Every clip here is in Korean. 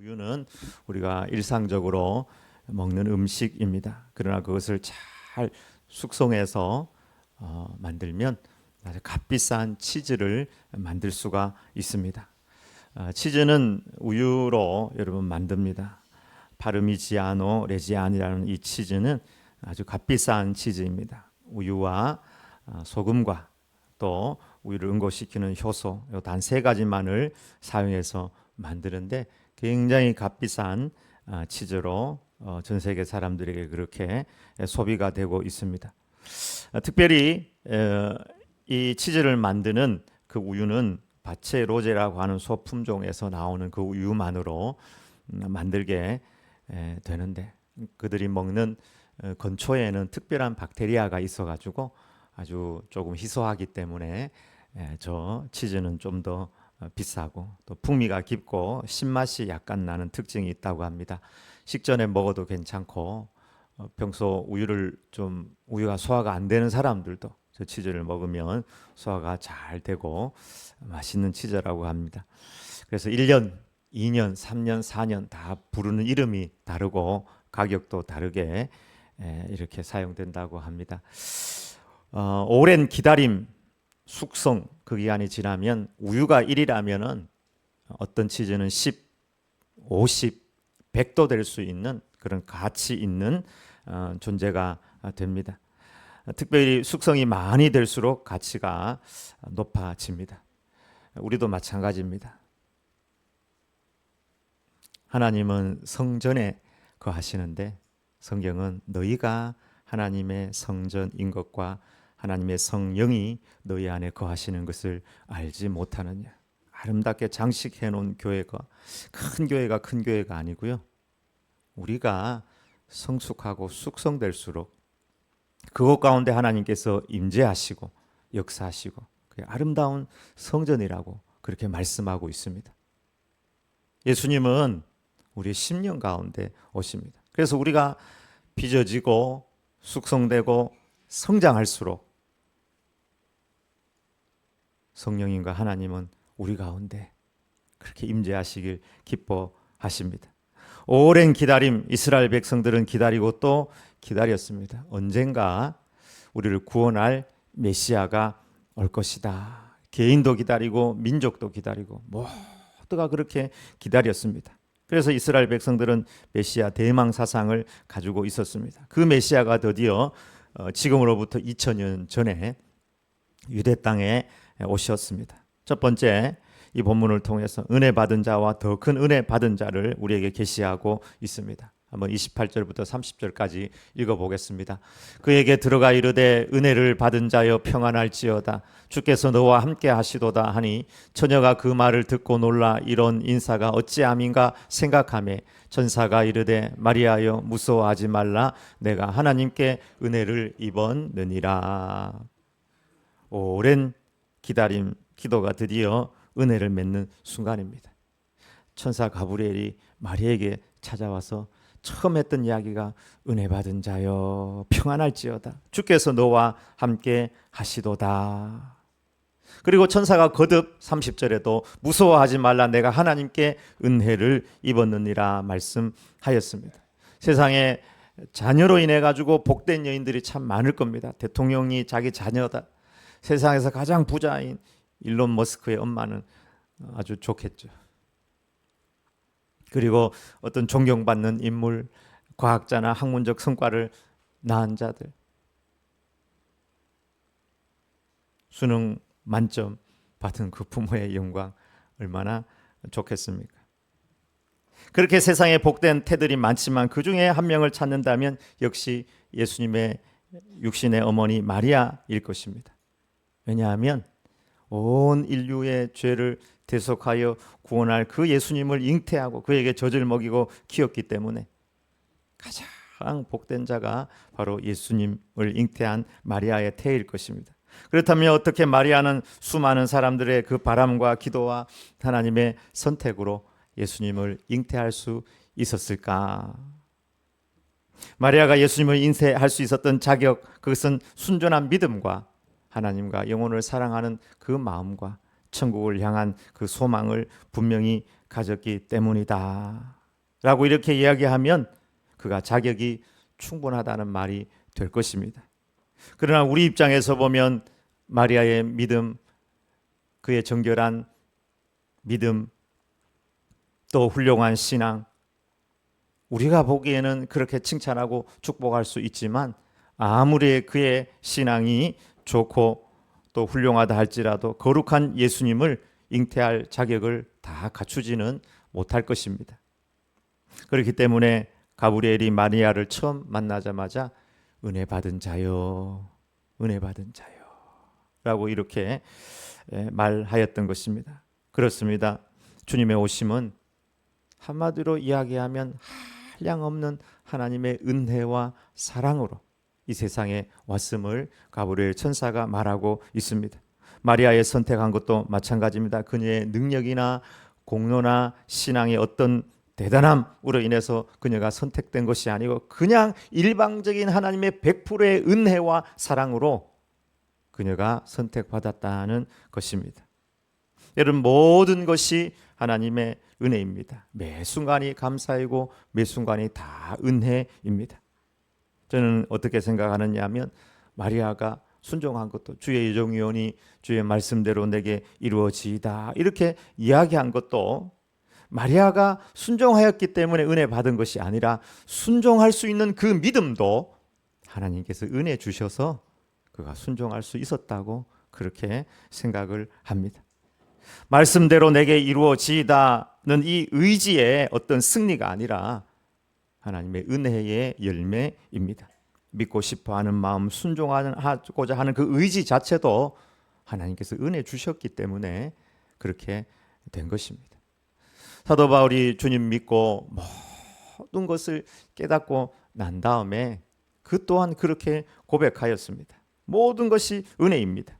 우유는 우리가 일상적으로 먹는 음식입니다. 그러나 그것을 잘 숙성해서 만들면 아주 값비싼 치즈를 만들 수가 있습니다. 치즈는 우유로 여러분 만듭니다. 파르미지아노 레지안이라는 이 치즈는 아주 값비싼 치즈입니다. 우유와 소금과 또 우유를 응고시키는 효소, 단 세 가지만을 사용해서 만드는데 굉장히 값비싼 치즈로 전 세계 사람들에게 그렇게 소비가 되고 있습니다. 특별히 이 치즈를 만드는 그 우유는 바체로제라고 하는 소품종에서 나오는 그 우유만으로 만들게 되는데 그들이 먹는 건초에는 특별한 박테리아가 있어가지고 아주 조금 희소하기 때문에 저 치즈는 좀 더 비싸고 또 풍미가 깊고 신맛이 약간 나는 특징이 있다고 합니다. 식전에 먹어도 괜찮고 평소 우유가 소화가 안 되는 사람들도 저 치즈를 먹으면 소화가 잘 되고 맛있는 치즈라고 합니다. 그래서 1년, 2년, 3년, 4년 다 부르는 이름이 다르고 가격도 다르게 이렇게 사용된다고 합니다. 오랜 기다림, 숙성 그 기간이 지나면 우유가 1이라면은 어떤 치즈는 10, 50, 100도 될 수 있는 그런 가치 있는 존재가 됩니다. 특별히 숙성이 많이 될수록 가치가 높아집니다. 우리도 마찬가지입니다. 하나님은 성전에 거하시는데 성경은 너희가 하나님의 성전인 것과 하나님의 성령이 너희 안에 거하시는 것을 알지 못하느냐. 아름답게 장식해 놓은 교회가 큰 교회가 아니고요. 우리가 성숙하고 숙성될수록 그것 가운데 하나님께서 임재하시고 역사하시고 그게 아름다운 성전이라고 그렇게 말씀하고 있습니다. 예수님은 우리 심령 가운데 오십니다. 그래서 우리가 빚어지고 숙성되고 성장할수록 성령님과 하나님은 우리 가운데 그렇게 임재하시길 기뻐하십니다. 오랜 기다림, 이스라엘 백성들은 기다리고 또 기다렸습니다. 언젠가 우리를 구원할 메시아가 올 것이다. 개인도 기다리고 민족도 기다리고 모두가 그렇게 기다렸습니다. 그래서 이스라엘 백성들은 메시아 대망 사상을 가지고 있었습니다. 그 메시아가 드디어 지금으로부터 2000년 전에 유대 땅에 오셨습니다. 첫 번째 이 본문을 통해서 은혜 받은 자와 더 큰 은혜 받은 자를 우리에게 계시하고 있습니다. 한번 28절부터 30절까지 읽어보겠습니다. 그에게 들어가 이르되 은혜를 받은 자여 평안할지어다. 주께서 너와 함께 하시도다 하니 처녀가 그 말을 듣고 놀라 이런 인사가 어찌함인가 생각하매 천사가 이르되 마리아여 무서워하지 말라. 내가 하나님께 은혜를 입었느니라. 오랜 기다림, 기도가 드디어 은혜를 맺는 순간입니다. 천사 가브리엘이 마리아에게 찾아와서 처음 했던 이야기가 은혜 받은 자여 평안할지어다. 주께서 너와 함께 하시도다. 그리고 천사가 거듭 30절에도 무서워하지 말라. 내가 하나님께 은혜를 입었느니라 말씀하였습니다. 세상에 자녀로 인해 가지고 복된 여인들이 참 많을 겁니다. 대통령이 자기 자녀다. 세상에서 가장 부자인 일론 머스크의 엄마는 아주 좋겠죠. 그리고 어떤 존경받는 인물, 과학자나 학문적 성과를 낳은 자들, 수능 만점 받은 그 부모의 영광 얼마나 좋겠습니까? 그렇게 세상에 복된 태들이 많지만 그 중에 한 명을 찾는다면 역시 예수님의 육신의 어머니 마리아일 것입니다. 왜냐하면 온 인류의 죄를 대속하여 구원할 그 예수님을 잉태하고 그에게 젖을 먹이고 키웠기 때문에 가장 복된 자가 바로 예수님을 잉태한 마리아의 태일 것입니다. 그렇다면 어떻게 마리아는 수많은 사람들의 그 바람과 기도와 하나님의 선택으로 예수님을 잉태할 수 있었을까? 마리아가 예수님을 잉태할 수 있었던 자격, 그것은 순전한 믿음과 하나님과 영혼을 사랑하는 그 마음과 천국을 향한 그 소망을 분명히 가졌기 때문이다. 라고 이렇게 이야기하면 그가 자격이 충분하다는 말이 될 것입니다. 그러나 우리 입장에서 보면 마리아의 믿음, 그의 정결한 믿음, 또 훌륭한 신앙, 우리가 보기에는 그렇게 칭찬하고 축복할 수 있지만 아무리 그의 신앙이 좋고 또 훌륭하다 할지라도 거룩한 예수님을 잉태할 자격을 다 갖추지는 못할 것입니다. 그렇기 때문에 가브리엘이 마리아를 처음 만나자마자 은혜 받은 자요, 은혜 받은 자요 라고 이렇게 말하였던 것입니다. 그렇습니다. 주님의 오심은 한마디로 이야기하면 한량없는 하나님의 은혜와 사랑으로 이 세상에 왔음을 가브리엘 천사가 말하고 있습니다. 마리아의 선택한 것도 마찬가지입니다. 그녀의 능력이나 공로나 신앙의 어떤 대단함으로 인해서 그녀가 선택된 것이 아니고 그냥 일방적인 하나님의 100%의 은혜와 사랑으로 그녀가 선택받았다는 것입니다. 여러분, 모든 것이 하나님의 은혜입니다. 매 순간이 감사이고 매 순간이 다 은혜입니다. 저는 어떻게 생각하느냐 하면 마리아가 순종한 것도 주의 예정위원이 주의 말씀대로 내게 이루어지이다 이렇게 이야기한 것도 마리아가 순종하였기 때문에 은혜 받은 것이 아니라 순종할 수 있는 그 믿음도 하나님께서 은혜 주셔서 그가 순종할 수 있었다고 그렇게 생각을 합니다. 말씀대로 내게 이루어지이다는 이 의지의 어떤 승리가 아니라 하나님의 은혜의 열매입니다. 믿고 싶어하는 마음, 순종하고자 하는 그 의지 자체도 하나님께서 은혜 주셨기 때문에 그렇게 된 것입니다. 사도 바울이 주님 믿고 모든 것을 깨닫고 난 다음에 그 또한 그렇게 고백하였습니다. 모든 것이 은혜입니다.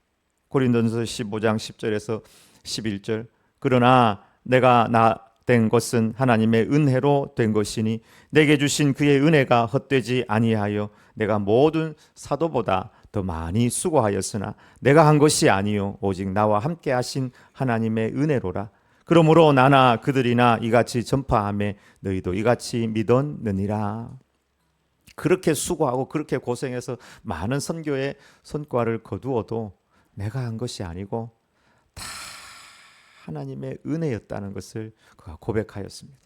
고린도전서 15장 10절에서 11절 그러나 내가 나 된 것은 하나님의 은혜로 된 것이니 내게 주신 그의 은혜가 헛되지 아니하여 내가 모든 사도보다 더 많이 수고하였으나 내가 한 것이 아니요 오직 나와 함께 하신 하나님의 은혜로라. 그러므로 나나 그들이나 이같이 전파하며 너희도 이같이 믿었느니라. 그렇게 수고하고 그렇게 고생해서 많은 선교의 성과를 거두어도 내가 한 것이 아니고 다 하나님의 은혜였다는 것을 그가 고백하였습니다.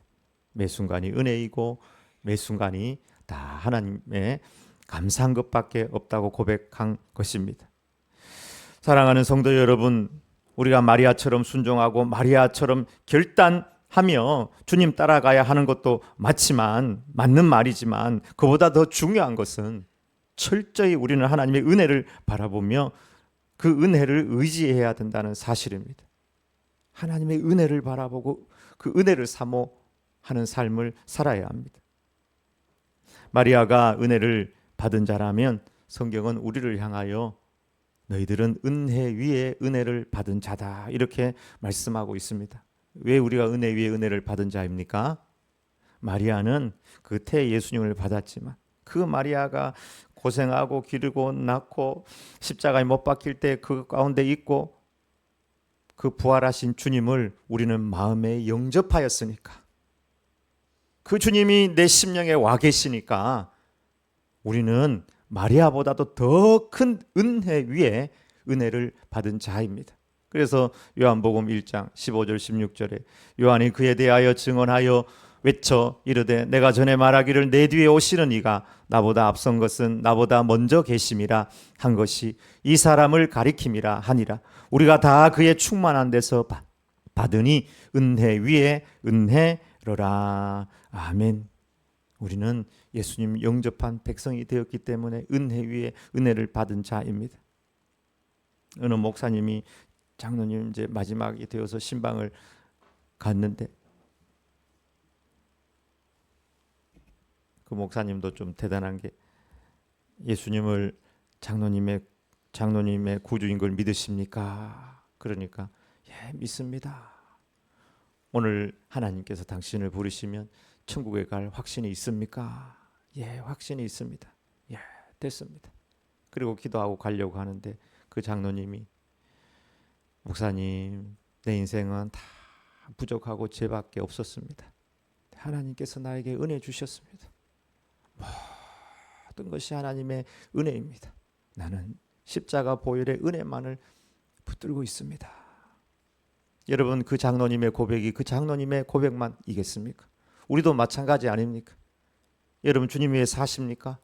매 순간이 은혜이고 매 순간이 다 하나님의 감사한 것밖에 없다고 고백한 것입니다. 사랑하는 성도 여러분, 우리가 마리아처럼 순종하고 마리아처럼 결단하며 주님 따라가야 하는 것도 맞는 말이지만 그보다 더 중요한 것은 철저히 우리는 하나님의 은혜를 바라보며 그 은혜를 의지해야 된다는 사실입니다. 하나님의 은혜를 바라보고 그 은혜를 사모하는 삶을 살아야 합니다. 마리아가 은혜를 받은 자라면 성경은 우리를 향하여 너희들은 은혜 위에 은혜를 받은 자다 이렇게 말씀하고 있습니다. 왜 우리가 은혜 위에 은혜를 받은 자입니까? 마리아는 그 태 예수님을 받았지만 그 마리아가 고생하고 기르고 낳고 십자가에 못 박힐 때 그 가운데 있고 그 부활하신 주님을 우리는 마음에 영접하였으니까 그 주님이 내 심령에 와 계시니까 우리는 마리아보다도 더 큰 은혜 위에 은혜를 받은 자입니다. 그래서 요한복음 1장 15절 16절에 요한이 그에 대하여 증언하여 외쳐 이르되 내가 전에 말하기를 내 뒤에 오시는 이가 나보다 앞선 것은 나보다 먼저 계심이라 한 것이 이 사람을 가리킴이라 하니라. 우리가 다 그의 충만한 데서 받으니 은혜 위에 은혜로라. 아멘. 우리는 예수님 영접한 백성이 되었기 때문에 은혜 위에 은혜를 받은 자입니다. 어느 목사님이 장로님 이제 마지막이 되어서 신방을 갔는데 그 목사님도 좀 대단한 게 예수님을 장로님의 구주인 걸 믿으십니까? 그러니까 예, 믿습니다. 오늘 하나님께서 당신을 부르시면 천국에 갈 확신이 있습니까? 예, 확신이 있습니다. 예, 됐습니다. 그리고 기도하고 가려고 하는데 그 장로님이 목사님, 내 인생은 다 부족하고 죄밖에 없었습니다. 하나님께서 나에게 은혜 주셨습니다. 모든 것이 하나님의 은혜입니다. 나는 십자가 보혈의 은혜만을 붙들고 있습니다. 여러분, 그 장로님의 고백이 그 장로님의 고백만 이겠습니까? 우리도 마찬가지 아닙니까? 여러분, 주님 위해 사십니까?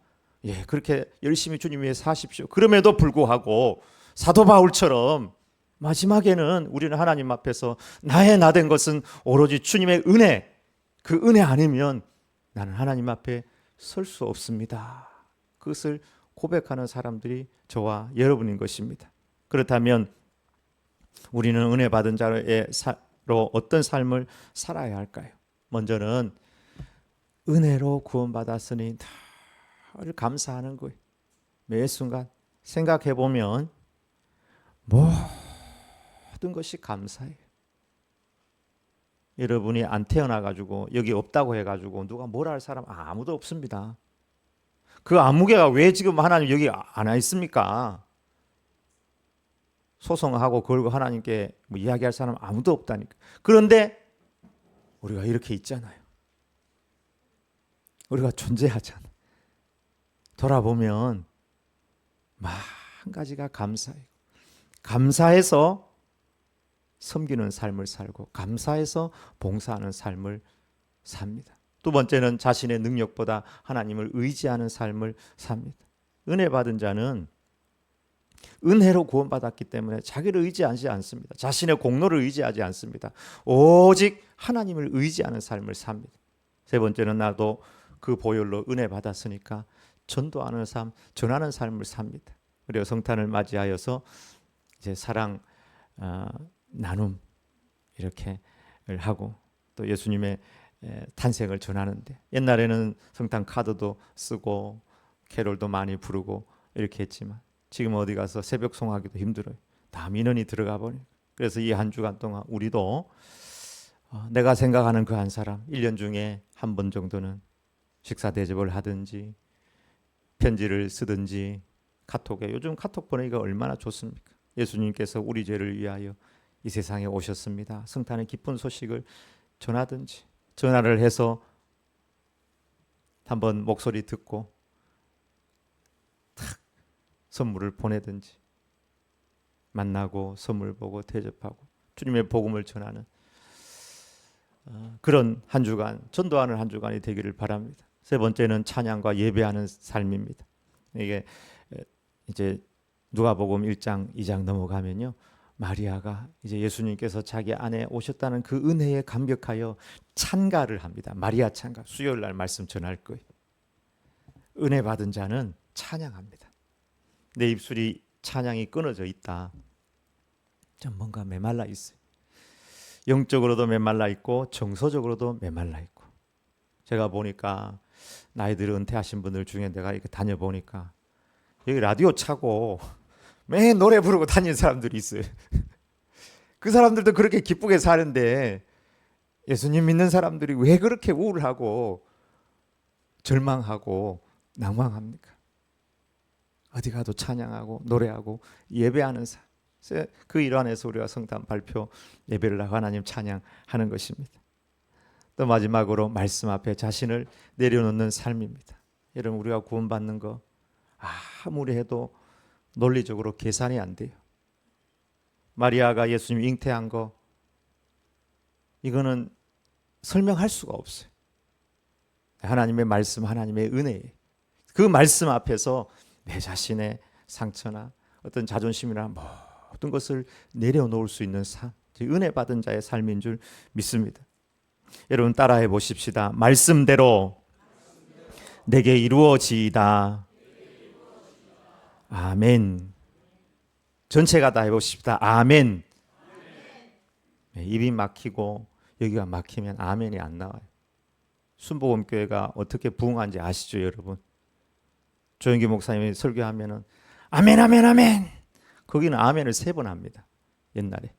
예, 그렇게 열심히 주님 위해 사십시오. 그럼에도 불구하고 사도 바울처럼 마지막에는 우리는 하나님 앞에서 나의 나 된 것은 오로지 주님의 은혜, 그 은혜 아니면 나는 하나님 앞에 설 수 없습니다. 그것을 고백하는 사람들이 저와 여러분인 것입니다. 그렇다면 우리는 은혜 받은 자로 어떤 삶을 살아야 할까요? 먼저는 은혜로 구원받았으니 늘 감사하는 거예요. 매 순간 생각해 보면 모든 것이 감사해요. 여러분이 안 태어나가지고 여기 없다고 해가지고 누가 뭐라 할 사람 아무도 없습니다. 그 아무개가 왜 지금 하나님 여기 안 와 있습니까? 소송하고 걸고 하나님께 뭐 이야기할 사람 아무도 없다니까. 그런데 우리가 이렇게 있잖아요. 우리가 존재하잖아. 돌아보면 한 가지가 감사해요. 감사해서 섬기는 삶을 살고 감사해서 봉사하는 삶을 삽니다. 두 번째는 자신의 능력보다 하나님을 의지하는 삶을 삽니다. 은혜 받은 자는 은혜로 구원받았기 때문에 자기를 의지하지 않습니다. 자신의 공로를 의지하지 않습니다. 오직 하나님을 의지하는 삶을 삽니다. 세 번째는 나도 그 보혈로 은혜 받았으니까 전도하는 삶, 전하는 삶을 삽니다. 그리고 성탄을 맞이하여서 이제 사랑 나눔 이렇게 하고 또 예수님의 탄생을 전하는데, 옛날에는 성탄 카드도 쓰고 캐롤도 많이 부르고 이렇게 했지만 지금 어디 가서 새벽 송하기도 힘들어요. 다 민원이 들어가 버려요. 그래서 이 한 주간 동안 우리도 내가 생각하는 그 한 사람 1년 중에 한 번 정도는 식사 대접을 하든지 편지를 쓰든지 카톡에, 요즘 카톡 보내기가 얼마나 좋습니까? 예수님께서 우리 죄를 위하여 이 세상에 오셨습니다. 성탄의 기쁜 소식을 전하든지, 전화를 해서 한번 목소리 듣고 탁 선물을 보내든지, 만나고 선물 보고 대접하고 주님의 복음을 전하는 그런 한 주간, 전도하는 한 주간이 되기를 바랍니다. 세 번째는 찬양과 예배하는 삶입니다. 이게 이제 누가복음 1장, 2장 넘어가면요, 마리아가 이제 예수님께서 자기 안에 오셨다는 그 은혜에 감격하여 찬가를 합니다. 마리아 찬가. 수요일 날 말씀 전할 거예요. 은혜 받은 자는 찬양합니다. 내 입술이 찬양이 끊어져 있다. 좀 뭔가 메말라 있어요. 영적으로도 메말라 있고 정서적으로도 메말라 있고. 제가 보니까 나이들 은퇴하신 분들 중에 내가 이렇게 다녀보니까 여기 라디오 차고 매일 노래 부르고 다니는 사람들이 있어요. 그 사람들도 그렇게 기쁘게 사는데 예수님 믿는 사람들이 왜 그렇게 우울하고 절망하고 낭망합니까? 어디 가도 찬양하고 노래하고 예배하는 삶. 그 일환에서 우리가 성탄 발표 예배를 하고 하나님 찬양하는 것입니다. 또 마지막으로 말씀 앞에 자신을 내려놓는 삶입니다. 여러분, 우리가 구원받는 거 아무리 해도 논리적으로 계산이 안 돼요. 마리아가 예수님 잉태한 거, 이거는 설명할 수가 없어요. 하나님의 말씀, 하나님의 은혜, 그 말씀 앞에서 내 자신의 상처나 어떤 자존심이나 모든 것을 내려놓을 수 있는 삶, 은혜 받은 자의 삶인 줄 믿습니다. 여러분 따라해 보십시다. 말씀대로 내게 이루어지이다. 아멘. 전체가 다 해보십시다. 아멘. 입이 막히고 여기가 막히면 아멘이 안 나와요. 순복음교회가 어떻게 부흥한지 아시죠, 여러분? 조영기 목사님이 설교하면은 아멘, 아멘, 아멘. 거기는 아멘을 3번 합니다. 옛날에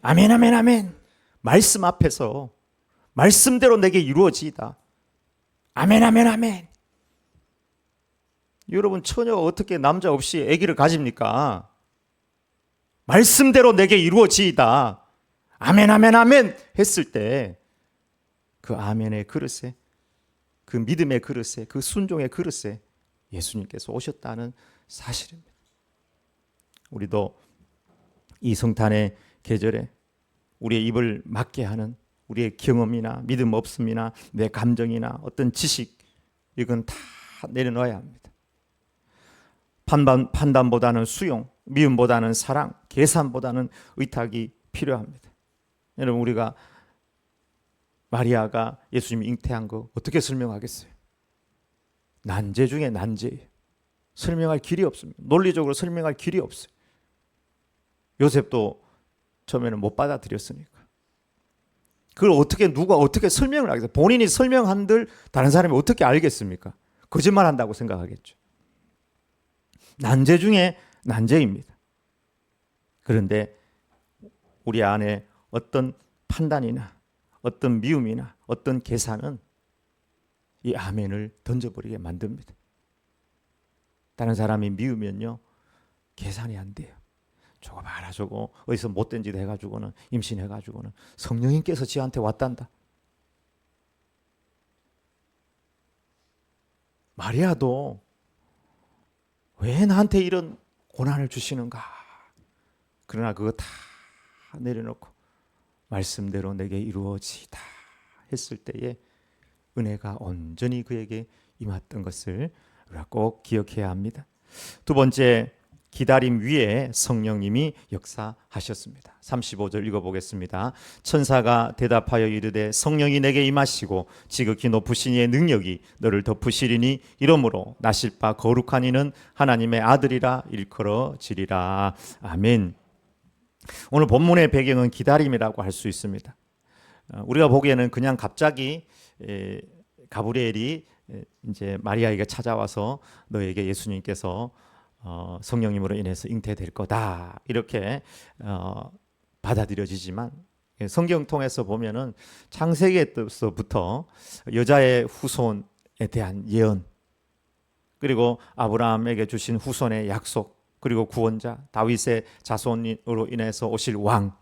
아멘, 아멘, 아멘. 말씀 앞에서 말씀대로 내게 이루어지이다. 아멘, 아멘, 아멘. 여러분, 처녀가 어떻게 남자 없이 아기를 가집니까? 말씀대로 내게 이루어지이다. 아멘, 아멘, 아멘 했을 때 그 아멘의 그릇에, 그 믿음의 그릇에, 그 순종의 그릇에 예수님께서 오셨다는 사실입니다. 우리도 이 성탄의 계절에 우리의 입을 막게 하는 우리의 경험이나 믿음 없음이나 내 감정이나 어떤 지식, 이건 다 내려놓아야 합니다. 판단보다는 수용, 미움보다는 사랑, 계산보다는 의탁이 필요합니다. 여러분, 우리가 마리아가 예수님이 잉태한 거 어떻게 설명하겠어요? 난제 중에 난제예요. 설명할 길이 없습니다. 논리적으로 설명할 길이 없어요. 요셉도 처음에는 못 받아들였으니까. 그걸 어떻게 누가 어떻게 설명을 하겠어요? 본인이 설명한들 다른 사람이 어떻게 알겠습니까? 거짓말한다고 생각하겠죠. 난제 중에 난제입니다. 그런데 우리 안에 어떤 판단이나 어떤 미움이나 어떤 계산은 이 아멘을 던져버리게 만듭니다. 다른 사람이 미우면요, 계산이 안 돼요. 저거 봐라, 저거 어디서 못된 짓 해가지고는, 임신해가지고는 성령님께서 지한테 왔단다. 마리아도 왜 나한테 이런 고난을 주시는가? 그러나 그거 다 내려놓고 말씀대로 내게 이루어지다 했을 때에 은혜가 온전히 그에게 임했던 것을 우리가 꼭 기억해야 합니다. 두 번째, 기다림 위에 성령님이 역사하셨습니다. 35절 읽어보겠습니다. 천사가 대답하여 이르되 성령이 내게 임하시고 지극히 높으신 이의 능력이 너를 덮으시리니 이러므로 나실 바 거룩한 이는 하나님의 아들이라 일컬어지리라. 아멘. 오늘 본문의 배경은 기다림이라고 할 수 있습니다. 우리가 보기에는 그냥 갑자기 가브리엘이 이제 마리아에게 찾아와서 너에게 예수님께서 성령님으로 인해서 잉태될 거다 이렇게 받아들여지지만, 성경 통해서 보면은 창세기에서부터 여자의 후손에 대한 예언, 그리고 아브라함에게 주신 후손의 약속, 그리고 구원자 다윗의 자손으로 인해서 오실 왕,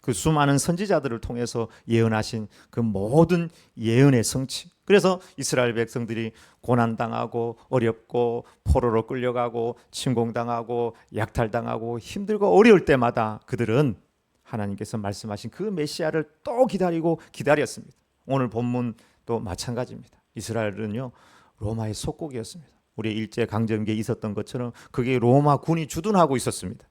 그 수많은 선지자들을 통해서 예언하신 그 모든 예언의 성취. 그래서 이스라엘 백성들이 고난당하고 어렵고 포로로 끌려가고 침공당하고 약탈당하고 힘들고 어려울 때마다 그들은 하나님께서 말씀하신 그 메시아를 또 기다리고 기다렸습니다. 오늘 본문도 마찬가지입니다. 이스라엘은요, 로마의 속국이었습니다. 우리 일제 강점기에 있었던 것처럼 그게 로마 군이 주둔하고 있었습니다.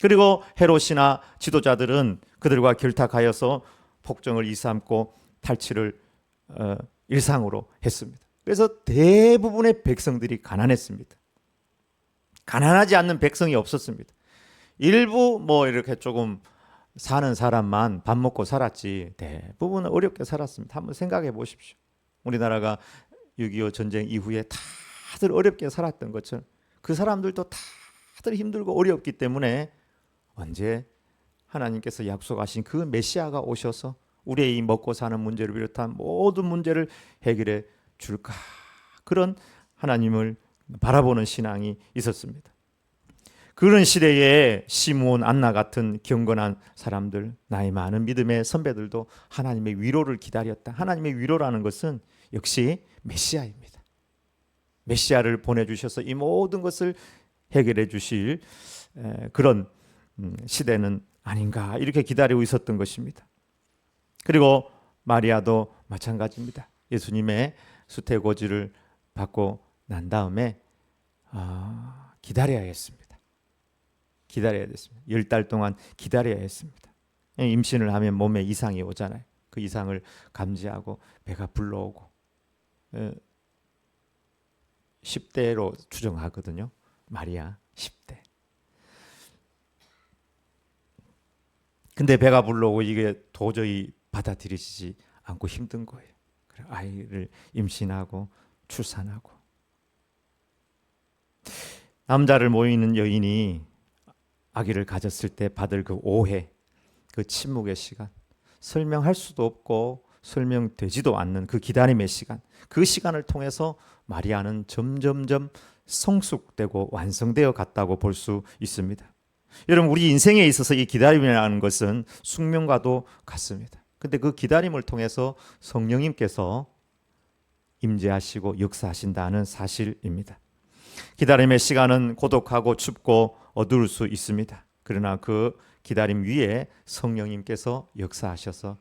그리고 헤롯이나 지도자들은 그들과 결탁하여서 폭정을 일삼고 탈취를 일상으로 했습니다. 그래서 대부분의 백성들이 가난했습니다. 가난하지 않는 백성이 없었습니다. 일부 이렇게 조금 사는 사람만 밥 먹고 살았지 대부분은 어렵게 살았습니다. 한번 생각해 보십시오. 우리나라가 6.25 전쟁 이후에 다들 어렵게 살았던 것처럼 그 사람들도 다들 힘들고 어렵기 때문에 언제 하나님께서 약속하신 그 메시아가 오셔서 우리의 이 먹고 사는 문제를 비롯한 모든 문제를 해결해 줄까? 그런 하나님을 바라보는 신앙이 있었습니다. 그런 시대에 시므온, 안나 같은 경건한 사람들, 나이 많은 믿음의 선배들도 하나님의 위로를 기다렸다. 하나님의 위로라는 것은 역시 메시아입니다. 메시아를 보내주셔서 이 모든 것을 해결해 주실 그런 시대는 아닌가, 이렇게 기다리고 있었던 것입니다. 그리고 마리아도 마찬가지입니다. 예수님의 수태고지를 받고 난 다음에 기다려야 했습니다. 기다려야 됐습니다. 10달 동안 기다려야 했습니다. 임신을 하면 몸에 이상이 오잖아요. 그 이상을 감지하고 배가 불러오고 10대로 추정하거든요. 마리아 10대. 근데 배가 불러오고 이게 도저히 받아들이지 않고 힘든 거예요. 아이를 임신하고 출산하고. 남자를 모이는 여인이 아기를 가졌을 때 받을 그 오해, 그 침묵의 시간, 설명할 수도 없고 설명되지도 않는 그 기다림의 시간, 그 시간을 통해서 마리아는 점점점 성숙되고 완성되어 갔다고 볼 수 있습니다. 여러분, 우리 인생에 있어서 이 기다림이라는 것은 숙명과도 같습니다. 근데 그 기다림을 통해서 성령님께서 임재하시고 역사하신다는 사실입니다. 기다림의 시간은 고독하고 춥고 어두울 수 있습니다. 그러나 그 기다림 위에 성령님께서 역사하셔서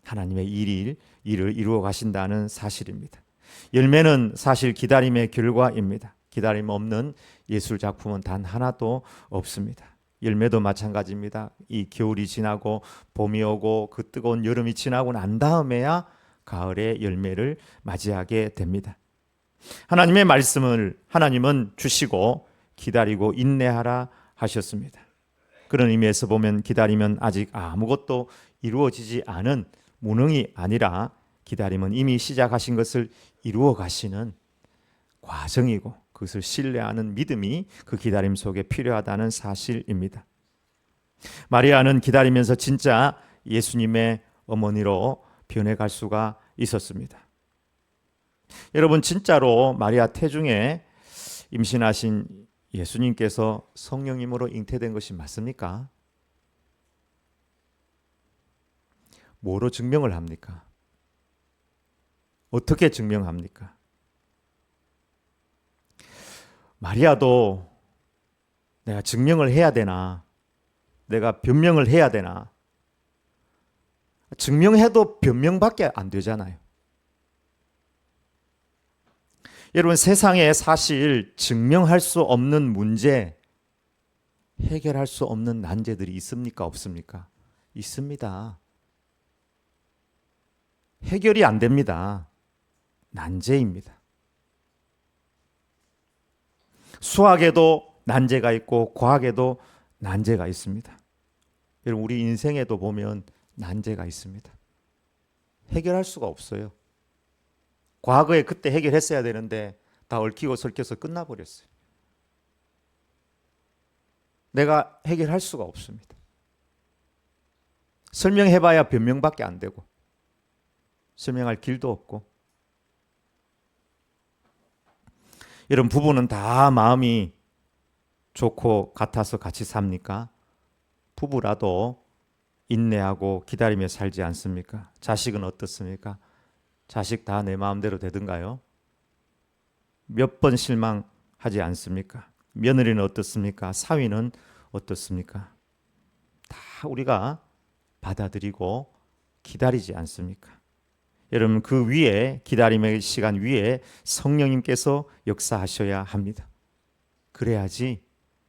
하나님의 일을 이루어 가신다는 사실입니다. 열매는 사실 기다림의 결과입니다. 기다림 없는 예술 작품은 단 하나도 없습니다. 열매도 마찬가지입니다. 이 겨울이 지나고 봄이 오고 그 뜨거운 여름이 지나고 난 다음에야 가을의 열매를 맞이하게 됩니다. 하나님의 말씀을 하나님은 주시고 기다리고 인내하라 하셨습니다. 그런 의미에서 보면 기다리면 아직 아무것도 이루어지지 않은 무능이 아니라 기다림은 이미 시작하신 것을 이루어 가시는 과정이고 그것을 신뢰하는 믿음이 그 기다림 속에 필요하다는 사실입니다. 마리아는 기다리면서 진짜 예수님의 어머니로 변해갈 수가 있었습니다. 여러분, 진짜로 마리아 태중에 임신하신 예수님께서 성령님으로 잉태된 것이 맞습니까? 뭐로 증명을 합니까? 어떻게 증명합니까? 마리아도 내가 증명을 해야 되나? 내가 변명을 해야 되나? 증명해도 변명밖에 안 되잖아요. 여러분, 세상에 사실 증명할 수 없는 문제, 해결할 수 없는 난제들이 있습니까? 없습니까? 있습니다. 해결이 안 됩니다. 난제입니다. 수학에도 난제가 있고 과학에도 난제가 있습니다. 여러분, 우리 인생에도 보면 난제가 있습니다. 해결할 수가 없어요. 과거에 그때 해결했어야 되는데 다 얽히고 설켜서 끝나버렸어요. 내가 해결할 수가 없습니다. 설명해봐야 변명밖에 안 되고 설명할 길도 없고. 여러분, 부부는 다 마음이 좋고 같아서 같이 삽니까? 부부라도 인내하고 기다리며 살지 않습니까? 자식은 어떻습니까? 자식 다 내 마음대로 되던가요? 몇 번 실망하지 않습니까? 며느리는 어떻습니까? 사위는 어떻습니까? 다 우리가 받아들이고 기다리지 않습니까? 여러분, 그 위에 기다림의 시간 위에 성령님께서 역사하셔야 합니다. 그래야지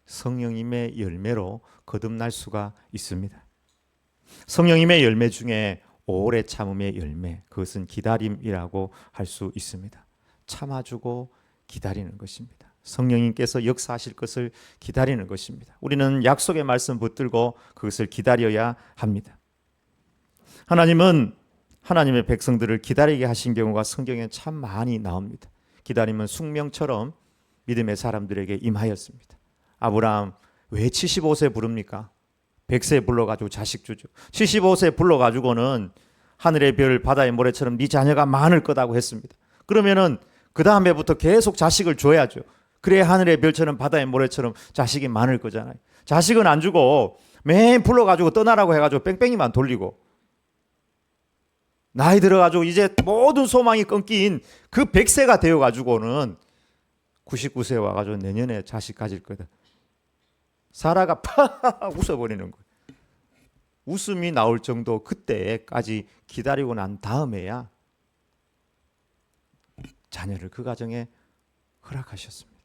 성령님의 열매로 거듭날 수가 있습니다. 성령님의 열매 중에 오래 참음의 열매, 그것은 기다림이라고 할 수 있습니다. 참아주고 기다리는 것입니다. 성령님께서 역사하실 것을 기다리는 것입니다. 우리는 약속의 말씀 붙들고 그것을 기다려야 합니다. 하나님은 하나님의 백성들을 기다리게 하신 경우가 성경에 참 많이 나옵니다. 기다림은 숙명처럼 믿음의 사람들에게 임하였습니다. 아브라함 왜 75세 부릅니까? 100세 불러가지고 자식 주죠. 75세 불러가지고는 하늘의 별 바다의 모래처럼 네 자녀가 많을 거다고 했습니다. 그러면은 그 다음에부터 계속 자식을 줘야죠. 그래야 하늘의 별처럼 바다의 모래처럼 자식이 많을 거잖아요. 자식은 안 주고 매일 불러가지고 떠나라고 해가지고 뺑뺑이만 돌리고 나이 들어가지고 이제 모든 소망이 끊긴 그 100세가 되어가지고는 99세 와가지고 내년에 자식 가질 거다. 사라가 팍 웃어버리는 거예요. 웃음이 나올 정도 그때까지 기다리고 난 다음에야 자녀를 그 가정에 허락하셨습니다.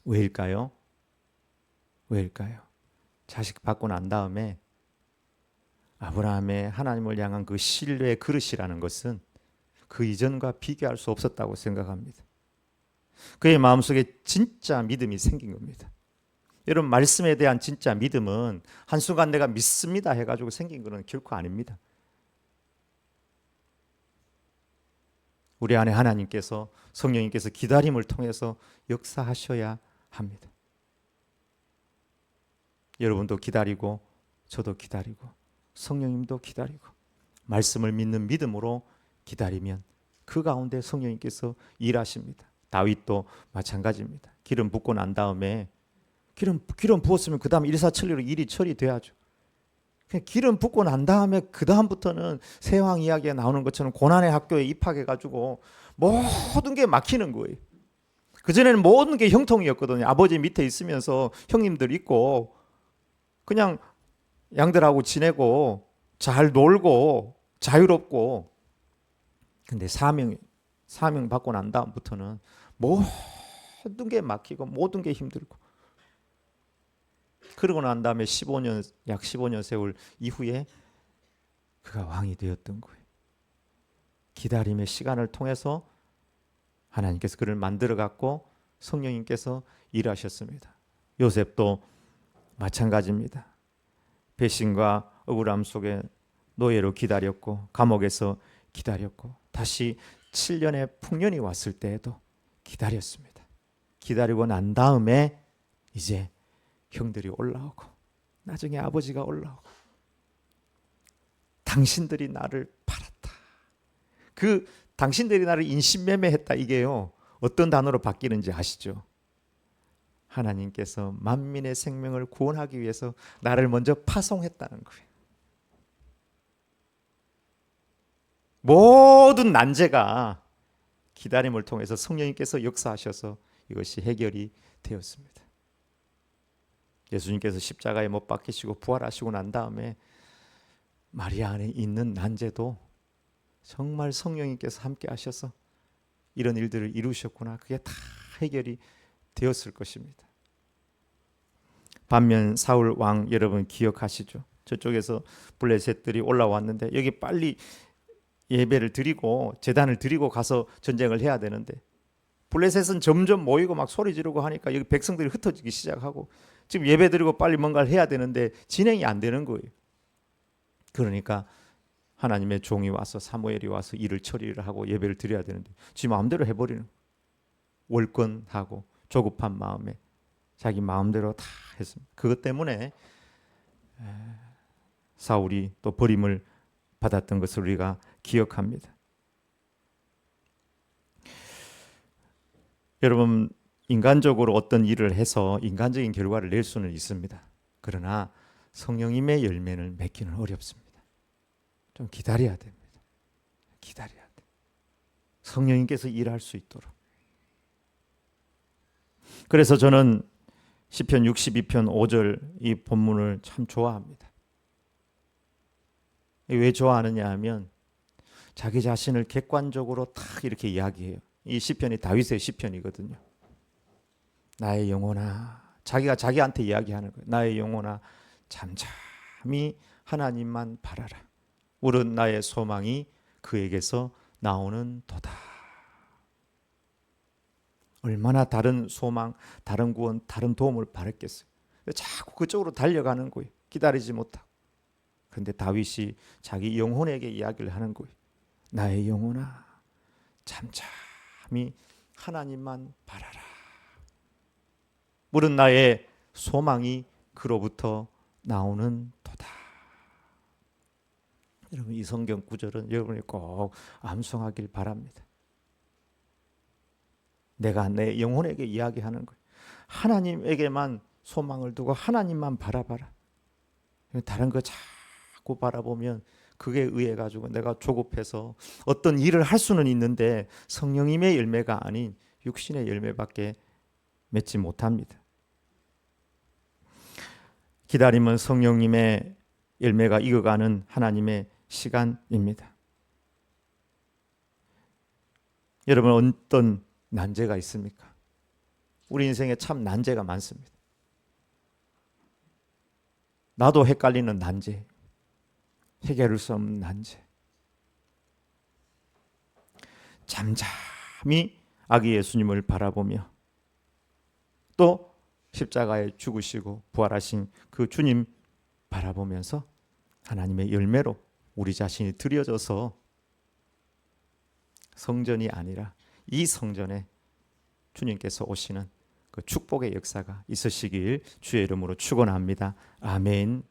왜일까요? 왜일까요? 자식 받고 난 다음에 아브라함의 하나님을 향한 그 신뢰의 그릇이라는 것은 그 이전과 비교할 수 없었다고 생각합니다. 그의 마음속에 진짜 믿음이 생긴 겁니다. 여러분, 말씀에 대한 진짜 믿음은 한순간 내가 믿습니다 해가지고 생긴 것은 결코 아닙니다. 우리 안에 하나님께서, 성령님께서 기다림을 통해서 역사하셔야 합니다. 여러분도 기다리고 저도 기다리고 성령님도 기다리고 말씀을 믿는 믿음으로 기다리면 그 가운데 성령님께서 일하십니다. 다윗도 마찬가지입니다. 기름 붓고 난 다음에 기름 부었으면 그 다음 일사천리로 일이 처리돼야죠. 기름 붓고 난 다음에 그 다음부터는 세왕 이야기가 나오는 것처럼 고난의 학교에 입학해가지고 모든 게 막히는 거예요. 그전에는 모든 게 형통이었거든요. 아버지 밑에 있으면서 형님들 있고 그냥 양들하고 지내고 잘 놀고 자유롭고. 근데 사명 받고 난 다음부터는 모든 게 막히고 모든 게 힘들고. 그러고 난 다음에 약 15년 세월 이후에 그가 왕이 되었던 거예요. 기다림의 시간을 통해서 하나님께서 그를 만들어 갖고 성령님께서 일하셨습니다. 요셉도 마찬가지입니다. 배신과 억울함 속에 노예로 기다렸고 감옥에서 기다렸고 다시 7년의 풍년이 왔을 때에도 기다렸습니다. 기다리고 난 다음에 이제 형들이 올라오고 나중에 아버지가 올라오고 당신들이 나를 팔았다. 그 당신들이 나를 인신매매했다 이게요. 어떤 단어로 바뀌는지 아시죠? 하나님께서 만민의 생명을 구원하기 위해서 나를 먼저 파송했다는 거예요. 모든 난제가 기다림을 통해서 성령님께서 역사하셔서 이것이 해결이 되었습니다. 예수님께서 십자가에 못 박히시고 부활하시고 난 다음에 마리아 안에 있는 난제도 정말 성령님께서 함께 하셔서 이런 일들을 이루셨구나. 그게 다 해결이 되었을 것입니다. 반면 사울 왕 여러분 기억하시죠? 저쪽에서 블레셋들이 올라왔는데 여기 빨리 예배를 드리고 제단을 드리고 가서 전쟁을 해야 되는데 블레셋은 점점 모이고 막 소리 지르고 하니까 여기 백성들이 흩어지기 시작하고 지금 예배 드리고 빨리 뭔가를 해야 되는데 진행이 안 되는 거예요. 그러니까 하나님의 종이 와서 사무엘이 와서 일을 처리를 하고 예배를 드려야 되는데 지 마음대로 해버리는 거예요. 월권하고 조급한 마음에 자기 마음대로 다 했습니다. 그것 때문에 사울이 또 버림을 받았던 것을 우리가 기억합니다. 여러분 인간적으로 어떤 일을 해서 인간적인 결과를 낼 수는 있습니다. 그러나 성령님의 열매를 맺기는 어렵습니다. 좀 기다려야 됩니다. 기다려야 돼. 성령님께서 일할 수 있도록. 그래서 저는 시편 62편 5절 이 본문을 참 좋아합니다. 왜 좋아하느냐 하면 자기 자신을 객관적으로 딱 이렇게 이야기해요. 이 시편이 다윗의 시편이거든요. 나의 영혼아, 자기가 자기한테 이야기하는 거예요. 나의 영혼아 잠잠히 하나님만 바라라. 우른 나의 소망이 그에게서 나오는 도다. 얼마나 다른 소망, 다른 구원, 다른 도움을 바랬겠어요. 자꾸 그쪽으로 달려가는 거예요. 기다리지 못하고. 그런데 다윗이 자기 영혼에게 이야기를 하는 거예요. 나의 영혼아 잠잠히 하나님만 바라라. 물은 나의 소망이 그로부터 나오는 도다. 여러분 이 성경 구절은 여러분이 꼭 암송하길 바랍니다. 내가 내 영혼에게 이야기하는 거예요. 하나님에게만 소망을 두고 하나님만 바라봐라. 다른 거 자꾸 바라보면 그게 의해 가지고 내가 조급해서 어떤 일을 할 수는 있는데 성령님의 열매가 아닌 육신의 열매밖에 맺지 못합니다. 기다림은 성령님의 열매가 익어가는 하나님의 시간입니다. 여러분 어떤 난제가 있습니까? 우리 인생에 참 난제가 많습니다. 나도 헷갈리는 난제, 해결할 수 없는 난제. 잠잠히 아기 예수님을 바라보며 또 십자가에 죽으시고 부활하신 그 주님 바라보면서 하나님의 열매로 우리 자신이 드려져서 성전이 아니라 이 성전에 주님께서 오시는 그 축복의 역사가 있으시길 주의 이름으로 축원합니다. 아멘.